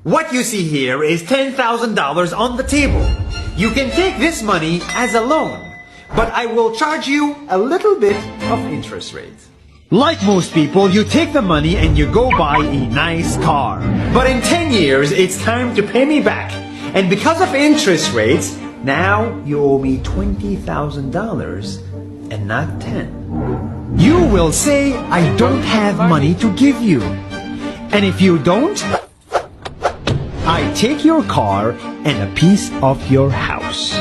What you see here is $10,000 on the table. You can take this money as a loan, but I will charge you a little bit of interest rate. Like most people, you take the money and you go buy a nice car. But in 10 years, it's time to pay me back. And because of interest rates, now you owe me $20,000 and not 10. You will say, I don't have money to give you. And if you don't, I take your car and a piece of your house.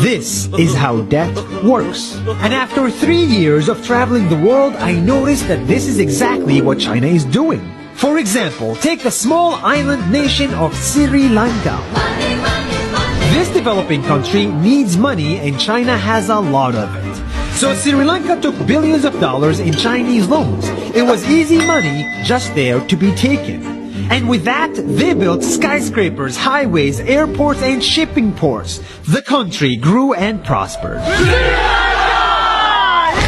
This is how debt works. And after 3 years of traveling the world, I noticed that this is exactly what China is doing. For example, take the small island nation of Sri Lanka. This developing country needs money and China has a lot of it. So Sri Lanka took billions of dollars in Chinese loans. It was easy money just there to be taken. And with that, they built skyscrapers, highways, airports, and shipping ports. The country grew and prospered.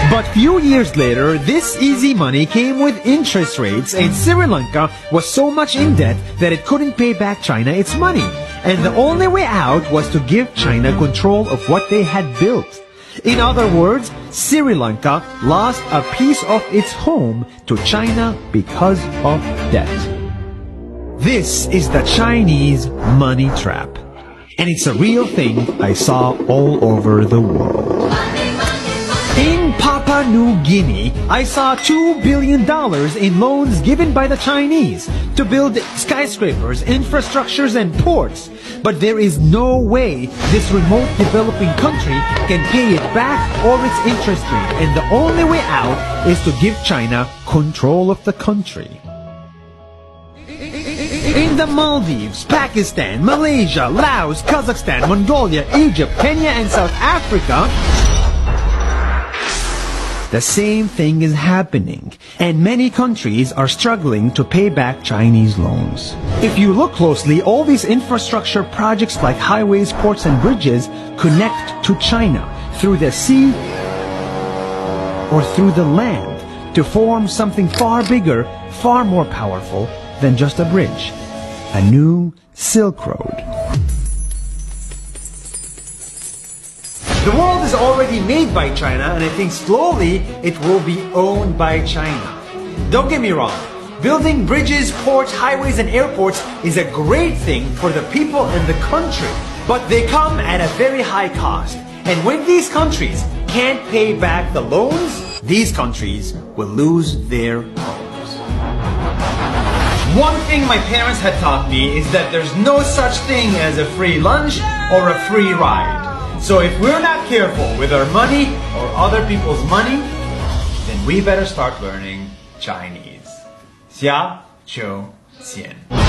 But few years later, this easy money came with interest rates, and Sri Lanka was so much in debt that it couldn't pay back China its money. And the only way out was to give China control of what they had built. In other words, Sri Lanka lost a piece of its home to China because of debt. This is the Chinese money trap. And it's a real thing I saw all over the world. In Papua New Guinea, I saw $2 billion in loans given by the Chinese to build skyscrapers, infrastructures, and ports. But there is no way this remote developing country can pay it back or its interest rate. And the only way out is to give China control of the country. In the Maldives, Pakistan, Malaysia, Laos, Kazakhstan, Mongolia, Egypt, Kenya, and South Africa, the same thing is happening, and many countries are struggling to pay back Chinese loans. If you look closely, all these infrastructure projects like highways, ports, and bridges connect to China through the sea or through the land to form something far bigger, far more powerful than just a bridge. A new Silk Road. The world is already made by China, and I think slowly it will be owned by China. Don't get me wrong, building bridges, ports, highways, and airports is a great thing for the people and the country, but they come at a very high cost. And when these countries can't pay back the loans, these countries will lose their homes. One thing my parents had taught me is that there's no such thing as a free lunch or a free ride. So if we're not careful with our money or other people's money, then we better start learning Chinese. 下周见。